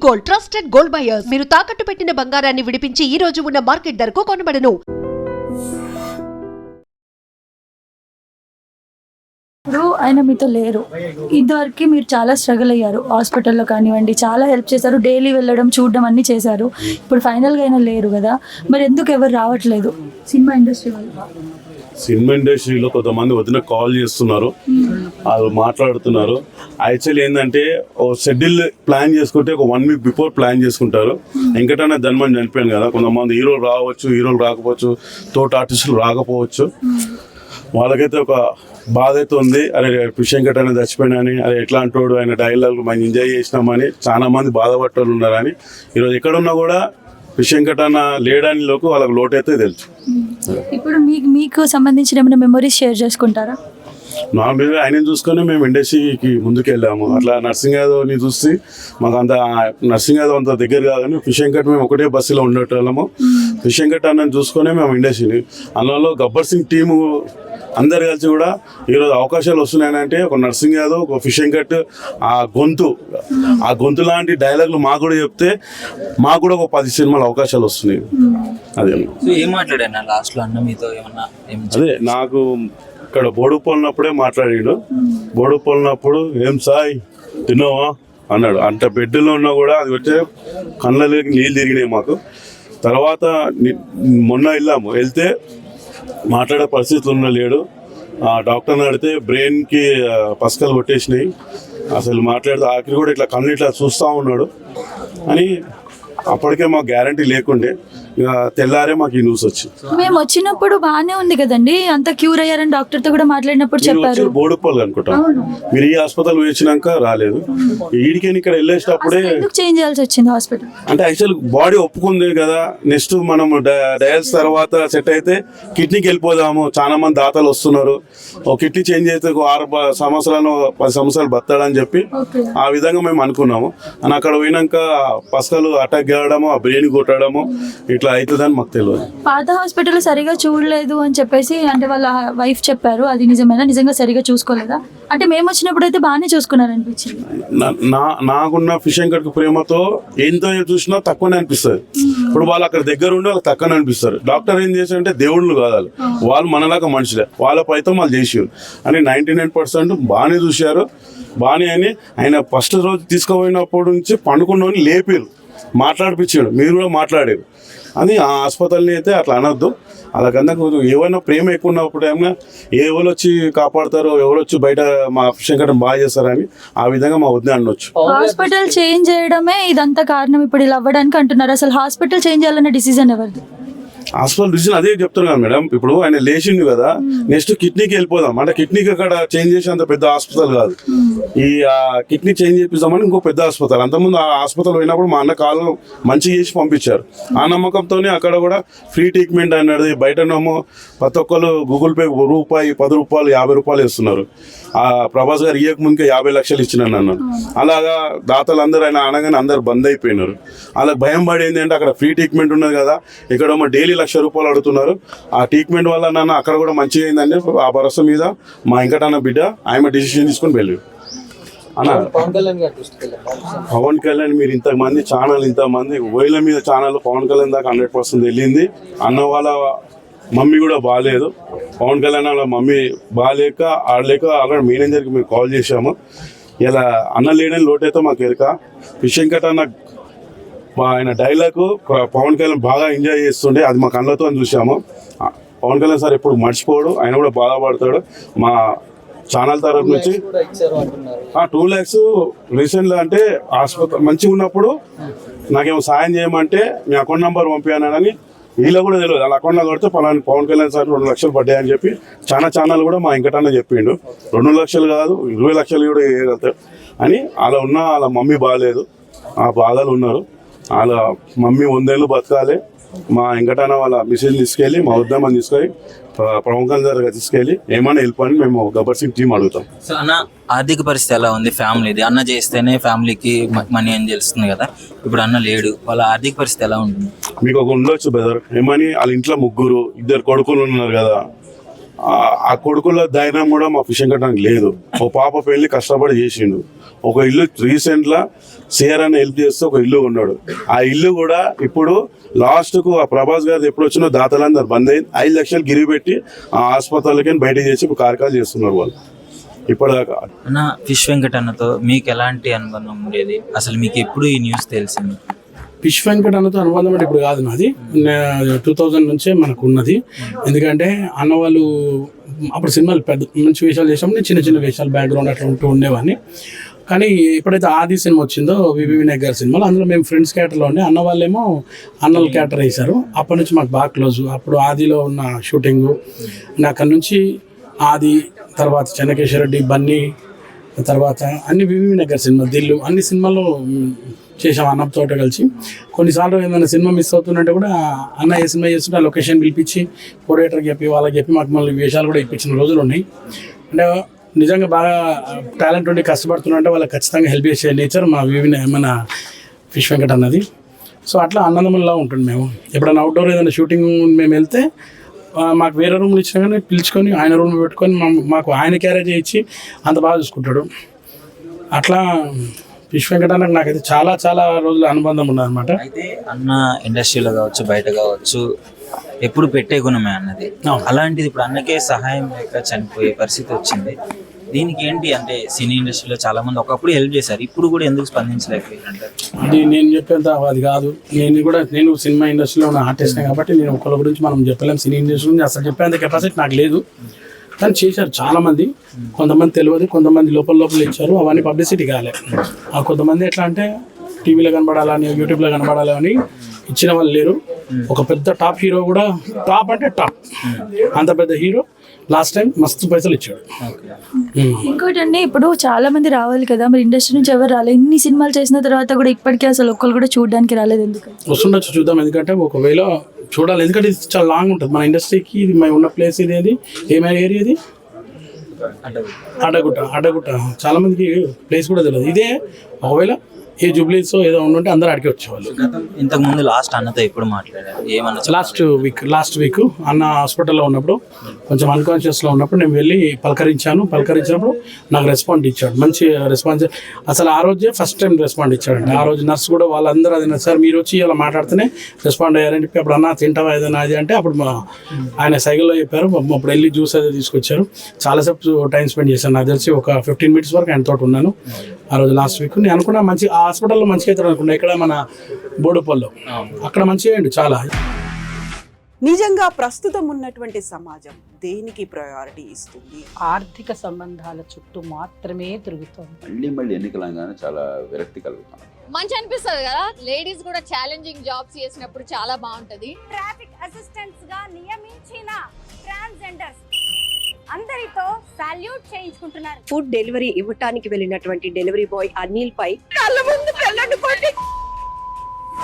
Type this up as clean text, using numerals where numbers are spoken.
Gold, trusted gold buyers. మీరు తాకట్టు పెట్టిన బంగారాన్ని విడిపించి ఈ రోజు ఉన్న మార్కెట్ ధరకు కొనబడను. ఇప్పుడు ఆయన మీతో లేరు, ఇదివరకు మీరు చాలా స్ట్రగుల్ అయ్యారు, హాస్పిటల్లో కానివ్వండి చాలా హెల్ప్ చేశారు, డైలీ వెళ్ళడం చూడడం అన్నీ చేశారు. ఇప్పుడు ఫైనల్గా అయినా లేరు కదా, మరి ఎందుకు ఎవరు రావట్లేదు సినిమా ఇండస్ట్రీ వాళ్ళు? సినిమా ఇండస్ట్రీలో కొంతమంది వదిన కాల్ చేస్తున్నారు, వాళ్ళు మాట్లాడుతున్నారు. యాక్చువల్లీ ఏంటంటే ఓ షెడ్యూల్ ప్లాన్ చేసుకుంటే ఒక 1 వీక్ బిఫోర్ ప్లాన్ చేసుకుంటారు. వెంకటన్న జన్మని చనిపోయాను కదా, కొంతమంది హీరోలు రావచ్చు, హీరోలు రాకపోవచ్చు, తోట ఆర్టిస్టులు రాకపోవచ్చు. వాళ్ళకైతే ఒక బాధ అయితే ఉంది. అరే వెంకటన్న చచ్చిపోయినాని, అరే ఎట్లా అంటాడు, ఆయన డైలాగ్ మనం ఎంజాయ్ చేసినామని చాలా మంది బాధపడ్డలు ఉన్నారని. ఈరోజు ఎక్కడున్నా కూడా వెంకటన్న లేడని లోకు వాళ్ళకి లోటైతే తెలుసు. ఇప్పుడు మీకు సంబంధించిన ఏమైనా మెమరీస్ షేర్ చేసుకుంటారా? నార్మల్గా ఆయన చూసుకొని మేము ఇండస్ట్రీకి ముందుకు వెళ్ళాము. అట్లా నర్సింగ్ యాదవ్ని చూసి మాకు అంత నర్సింగ్ యాదవ్ అంత దగ్గర కాదని వెంకట్ మేము ఒకటే బస్సులో ఉండేటోళ్ళము. వెంకట్ అన్నని చూసుకొని మేము ఇండస్ట్రీని అందులో గబ్బర్ సింగ్ టీము అందరు కలిసి కూడా ఈరోజు అవకాశాలు వస్తున్నాయంటే ఒక నర్సింగ్ యాదవ్, ఒక వెంకట్, ఆ గొంతు లాంటి డైలాగులు మాకు కూడా చెప్తే మాకు కూడా ఒక 10 సినిమాల అవకాశాలు వస్తున్నాయి. అదే ఏం మాట్లాడాను లాస్ట్లో అన్న మీతో ఏమన్నా? అదే నాకు ఇక్కడ బోడుపోలినప్పుడే మాట్లాడాడు. బోడుపోలినప్పుడు ఏం సాయి తిన్నావా అన్నాడు. అంత బెడ్లో ఉన్నా కూడా అది వచ్చే కళ్ళలోకి నీళ్ళు తిరిగినాయి మాకు. తర్వాత మొన్న వెళ్తే మాట్లాడే పరిస్థితులు లేడు. డాక్టర్ని అడిగితే బ్రెయిన్కి పసకలు కొట్టేసినాయి, అసలు మాట్లాడితే ఆఖరి కూడా ఇట్లా కళ్ళు ఇట్లా చూస్తూ ఉన్నాడు అని. అప్పటికే మాకు గ్యారంటీ లేకుండే, ఇక తెల్లారే మాకు ఈ న్యూస్ వచ్చింది. మేము వచ్చినప్పుడు బాగానే ఉంది కదండి, అంత క్యూర్ అయ్యారని డాక్టర్తో కూడా మాట్లాడినప్పుడు చెప్పారు. బోడుపల్లి అనుకుంటా మీరు ఈ హాస్పిటల్ వచ్చినాక రాలేదు. ఈడికి ఇక్కడ వెళ్ళేటప్పుడే చేంజ్ చేయాల్సి వచ్చింది హాస్పిటల్. అంటే యాక్చువల్ బాడీ ఒప్పుకుంది కదా, నెక్స్ట్ మనం డయాల్స్ తర్వాత సెట్ అయితే కిడ్నీకి వెళ్ళిపోదాము. చాలా మంది దాతలు వస్తున్నారు, ఒక కిడ్నీ చేంజ్ అయితే 6 సంవత్సరాలు 10 సంవత్సరాలు బతాడని చెప్పి ఆ విధంగా మేము అనుకున్నాము. అని అక్కడ పోయినాక పసకలు అటాక్ చేయడము, ఆ బ్రెయిన్ కొట్టడము ఇట్లా అవుతుందని మాకు తెలియదు. పాత హాస్పిటల్ సరిగా చూడలేదు అని చెప్పేసి అంటే వాళ్ళ వైఫ్ చెప్పారు, అది నిజమేనా? నిజంగా సరిగా చూసుకోలేదా? అంటే మేము వచ్చినప్పుడు అయితే బాగానే చూసుకున్నారు అనిపించింది. నాకున్న వెంకట్ ప్రేమతో ఎంతో చూసినా తక్కువనే అనిపిస్తుంది. ఇప్పుడు వాళ్ళు అక్కడ దగ్గర ఉండి వాళ్ళకి తక్కువనే అనిపిస్తారు. డాక్టర్ ఏం చేశారంటే దేవుళ్ళు కాదు, వాళ్ళు మనలాగా మనుషులే, వాళ్ళ పైతో వాళ్ళు చేసారు అని 99% బాగానే చూశారు. బాగానే అని ఆయన ఫస్ట్ రోజు తీసుకుపోయినప్పటి నుంచి పండుకున్నోని లేపారు, మాట్లాడిపించాడు, మీరు కూడా మాట్లాడారు అని. ఆ హాస్పిటల్ని అయితే అట్లా అనొద్దు. అలాగన్నా ఏమైనా ప్రేమ ఎక్కువ ఉన్నప్పుడు ఏమైనా ఎవరు వచ్చి కాపాడతారో, ఎవరు వచ్చి బయట మా వెంకట్ బాగా చేస్తారని ఆ విధంగా మా వద్ద అనొచ్చు. హాస్పిటల్ చేంజ్ చేయడమే ఇదంతా కారణం ఇప్పుడు ఇలా అవ్వడానికి అంటున్నారు. అసలు హాస్పిటల్ చేంజ్ చేయాలన్న డిసిజన్ ఎవరిది? హాస్పిటల్ డిసిజన్ అదే చెప్తున్నాను మేడం. ఇప్పుడు ఆయన లేచిండు కదా, నెక్స్ట్ కిడ్నీకి వెళ్ళిపోదాం అంటే కిడ్నీకి అక్కడ చేంజ్ చేసి అంత పెద్ద హాస్పిటల్ కాదు. ఈ కిడ్నీ చేంజ్ చేపిస్తామని ఇంకో పెద్ద హాస్పిటల్. అంతకుముందు ఆ హాస్పిటల్ పోయినప్పుడు మా అన్న కాలు మంచిగా చేసి పంపించారు. ఆ నమ్మకంతోనే అక్కడ కూడా ఫ్రీ ట్రీట్మెంట్ అన్నది. బయటనేమో ప్రతి ఒక్కరు గూగుల్ పే రూపాయి, 10 రూపాయలు, 50 రూపాయలు ఇస్తున్నారు. ఆ ప్రభాస్ గారు ఇయ్యక ముందుకే 50 లక్షలు ఇచ్చినాను అన్నాను. అలాగా దాతలు అందరూ ఆయన అనగానే అందరు బంద్ అయిపోయినారు. వాళ్ళకి భయం పడేది అంటే అక్కడ ఫ్రీ ట్రీట్మెంట్ ఉన్నది కదా, ఇక్కడ డైలీ 1,00,000 రూపాయలు అడుగుతున్నారు. ఆ ట్రీట్మెంట్ వల్ల నన్ను అక్కడ కూడా మంచిగా అయిందండి. ఆ భరోసా మీద మా వెంకటన్న బిడ్డ ఆయన డిసిషన్ తీసుకొని వెళ్ళాడు అన్న. పవన్ కళ్యాణ్ మీరు ఇంతమంది ఛానల్, ఇంతమంది వేల మీద ఛానల్ పవన్ కళ్యాణ్ దాకా 100% వెళ్ళింది. అన్న వాళ్ళ మమ్మీ కూడా బాగాలేదు, పవన్ కళ్యాణ్ వాళ్ళ మమ్మీ బాగాలేక ఆడలేక అక్కడ మేనేజర్కి మేము కాల్ చేసాము. ఇలా అన్న లేడని లోటైతే మాకు ఎరక. వెంకట్ అన్న ఆయన డైలాగ్ పవన్ కళ్యాణ్ బాగా ఎంజాయ్ చేస్తుండే, అది మా కళ్ళతో చూసాము. పవన్ కళ్యాణ్ సార్ ఎప్పుడు మర్చిపోడు, ఆయన కూడా బాధపడతాడు. మా ఛానల్ తరఫు నుంచి 2 lakhs రీసెంట్గా అంటే హాస్పిటల్ మంచిగా ఉన్నప్పుడు నాకేమో సాయం చేయమంటే మీ అకౌంట్ నెంబర్ పంపించానని వీళ్ళకి కూడా తెలియదు. వాళ్ళ అకౌంట్లో కొడితే పవన్ కళ్యాణ్ సార్ 2 లక్షలు పడ్డాయని చెప్పి చాలా ఛానల్ కూడా మా వెంకటన్న చెప్పిండు. 2 లక్షలు కాదు 20 లక్షలు కూడా వేయగలుగుతారు అని. అలా ఉన్న వాళ్ళ మమ్మీ బాగాలేదు, ఆ బాధలు ఉన్నారు. వాళ్ళ మమ్మీ 100 ఏళ్ళు బతకాలి. మా వెంకటన్న వాళ్ళ మిషన్ తీసుకెళ్ళి మా ఉద్యమం తీసుకొని పవన్ కళ్యాణ్ తీసుకెళ్ళి ఏమైనా వెళ్ళిపోయి మేము గబ్బర్ సింగ్ టీం అడుగుతాం. సో అన్న ఆర్థిక పరిస్థితి ఎలా ఉంది ఫ్యామిలీది? అన్న చేస్తేనే ఫ్యామిలీకి మనీ అని తెలుస్తుంది కదా, ఇప్పుడు అన్న లేడు, వాళ్ళ ఆర్థిక పరిస్థితి ఎలా ఉంటుంది? మీకు ఒక ఉండొచ్చు బ్రదర్, ఏమని వాళ్ళ ఇంట్లో 3 2 కొడుకులు ఉన్నారు కదా, ఆ కొడుకుల ధైర్యం కూడా మా ఫిషింగ్ కట్టడానికి లేదు. ఓ పాప పెళ్లి కష్టపడి చేసిండు. ఒక ఇల్లు రీసెంట్గా సిఆర్ అని హెల్ప్ చేస్తూ ఒక ఇల్లు ఉన్నాడు. ఆ ఇల్లు కూడా ఇప్పుడు లాస్ట్కు ఆ ప్రభాస్ గారు ఎప్పుడు వచ్చినా దాతలందరూ బంద్ అయింది. 5 లక్షలు గిరి పెట్టి ఆ ఆసుపత్రులకి బయట చేసి ఇప్పుడు కార్యక్రమాలు చేస్తున్నారు వాళ్ళు ఇప్పటిదాకా. అన్న ఫిష్ వెంకట్ అన్నతో మీకు ఎలాంటి అనుబంధం ఉండేది? అసలు మీకు ఎప్పుడు ఈ న్యూస్ తెలిసింది? ఫిష్ వెంకట్ అన్నతో అనుబంధం అంటే ఇప్పుడు కాదు, నాది 2000 నుంచే మనకు ఉన్నది. ఎందుకంటే అన్న వాళ్ళు అప్పుడు సినిమాలు పెద్ద మంచి వేషాలు చేసాము, నేను చిన్న చిన్న వేషాలు బ్యాక్గ్రౌండ్ అట్లా ఉంటూ ఉండేవాడిని. కానీ ఎప్పుడైతే ఆది సినిమా వచ్చిందో వివి వినాయక్ గారి సినిమాలో, అందులో మేము ఫ్రెండ్స్ క్యారెక్టర్లో ఉండే, అన్న వాళ్ళేమో అన్నల క్యారెక్టర్ వేశారు. అప్పటి నుంచి మాకు బాగా క్లోజ్. అప్పుడు ఆదిలో ఉన్న షూటింగు అక్కడి నుంచి ఆది, తర్వాత చెన్నకేశ్వర రెడ్డి, బన్నీ, తర్వాత అన్ని వివి వినాయక్ గారి సినిమా, దిల్లు, అన్ని సినిమాల్లో చేసాం అన్నతో కలిసి. కొన్నిసార్లు ఏమైనా సినిమా మిస్ అవుతుందంటే కూడా అన్న ఏ సినిమా చేస్తుంటే ఆ లొకేషన్ పిలిపించి కోఆర్డినేటర్కి చెప్పి వాళ్ళకి చెప్పి మాకు మళ్ళీ వేషాలు కూడా ఇప్పించిన రోజులు ఉన్నాయి. అంటే నిజంగా బాగా టాలెంట్ ఉండి కష్టపడుతున్నంటే వాళ్ళకి ఖచ్చితంగా హెల్ప్ చేసే నేచర్ మన ఫిష్ వెంకట్ అన్నది. సో అట్లా అన్నదమ్ములా ఉంటుంది. మేము ఎప్పుడైనా అవుట్డోర్ ఏదైనా షూటింగ్ మేము వెళ్తే మాకు వేరే రూమ్లు ఇచ్చినా కానీ పిలుచుకొని ఆయన రూమ్ పెట్టుకొని మాకు ఆయన క్యారేజ్ ఇచ్చి అంత బాగా చూసుకుంటాడు. అట్లా ఫిష్ వెంకట్ అన్నకు నాకైతే చాలా చాలా రోజుల అనుబంధం ఉన్నదన్నమాట. అయితే అన్న ఇండస్ట్రీలో కావచ్చు, బయట కావచ్చు, ఎప్పుడు పెట్టే గుణమే అన్నది. అలాంటిది ఇప్పుడు అన్నకే సహాయం లేక చనిపోయే పరిస్థితి వచ్చింది. దీనికి ఏంటి అంటే సినీ ఇండస్ట్రీలో చాలా మంది ఒకప్పుడు హెల్ప్ చేశారు, ఇప్పుడు కూడా ఎందుకు స్పందించలేకపోయారంటారు? అది నేను చెప్పేంత అది కాదు. నేను సినిమా ఇండస్ట్రీలో ఉన్న ఆర్టిస్ట్నే కాబట్టి నేను ఒకళ్ళ గురించి మనం చెప్పలేము. సినీ ఇండస్ట్రీ గురించి అసలు చెప్పేంత కెపాసిటీ నాకు లేదు. కానీ చేశారు చాలామంది. కొంతమంది తెలియదు, కొంతమంది లోపల ఇచ్చారు. అవన్నీ పబ్లిసిటీ కాలే. కొంతమంది ఎట్లా అంటే టీవీలో కనబడాలని, యూట్యూబ్లో కనబడాలని ఇచ్చిన వాళ్ళు లేరు. ఒక పెద్ద టాప్ హీరో కూడా, టాప్ అంటే టాప్, అంత పెద్ద హీరో లాస్ట్ టైం మస్తు పైసలు ఇచ్చాడు. ఇంకోటి అండి, ఇప్పుడు చాలా మంది రావాలి కదా, మరి ఇండస్ట్రీ నుంచి ఎవరు రాలేదు. ఇన్ని సినిమాలు చేసిన తర్వాత కూడా ఇప్పటికీ అసలు ఒక్కరు కూడా చూడడానికి రాలేదు. ఎందుకు వస్తుండొచ్చు, చూద్దాం. ఎందుకంటే ఒకవేళ చూడాలి, ఎందుకంటే ఇది చాలా లాంగ్ ఉంటుంది మన ఇండస్ట్రీకి. ఇది మేము ఉన్న ప్లేస్ ఇది ఏమైనా ఏరియా ఇది అడ్డగుట్ట. చాలా మందికి ప్లేస్ కూడా తెలియదు. ఇదే ఒకవేళ ఏ జూబ్లీస్ ఏదో ఉండుంటే అందరూ అడిగి వచ్చేవాళ్ళు. ఇంతకు ముందు లాస్ట్ అన్నతో ఎప్పుడు మాట్లాడారు? ఏమన్నా లాస్ట్ వీక్ అన్న హాస్పిటల్లో ఉన్నప్పుడు కొంచెం అన్కాన్షియస్లో ఉన్నప్పుడు నేను వెళ్ళి పలకరించినప్పుడు నాకు రెస్పాండ్ ఇచ్చాడు. మంచి రెస్పాన్స్. అసలు ఆ రోజే ఫస్ట్ టైం రెస్పాండ్ ఇచ్చాడండి. ఆ రోజు నర్స్ కూడా వాళ్ళందరూ అది సార్ మీరు వచ్చి ఇలా మాట్లాడితేనే రెస్పాండ్ అయ్యారని చెప్పి, అప్పుడు అన్న తింటావా ఏదైనా అది అంటే అప్పుడు ఆయన సైకిల్లో చెప్పారు. అప్పుడు వెళ్ళి జ్యూస్ అయితే తీసుకొచ్చారు. చాలాసేపు టైం స్పెండ్ చేశాను. నాకు తెలిసి ఒక 15 minutes వరకు ఆయన తోటి ఉన్నాను ఆ రోజు లాస్ట్ వీక్. నేను అనుకున్నా మంచి ఆ హాస్పిటల్లో మంచిగా అవుతాడు అనుకున్నా. ఇక్కడ మన బోడుపల్లో అక్కడ మంచిగా అయ్యండి చాలా. నిజంగా ప్రస్తుతం ఉన్నటువంటి సమాజం దేనికి ప్రయారిటీ ఇస్తుంది? ఆర్థిక సంబంధాల చుట్టూ మాత్రమే తిరుగుతుంది. మళ్ళీ ఎన్నికలంగానే చాలా విరక్తి కలుగుతాం. మంచి అనిపిస్తుంది కదా, లేడీస్ కూడా ఛాలెంజింగ్ జాబ్స్ చేసినప్పుడు చాలా బాగుంటది. ట్రాఫిక్ అసిస్టెంట్స్ గా నియమించిన ట్రాన్స్జెండర్స్ అందరితో సాల్యూట్ చేయించుకుంటున్నారు. ఫుడ్ డెలివరీ ఇవ్వటానికి వెళ్ళినటువంటి డెలివరీ బాయ్ అనిల్ పై కళ్ళ ముందు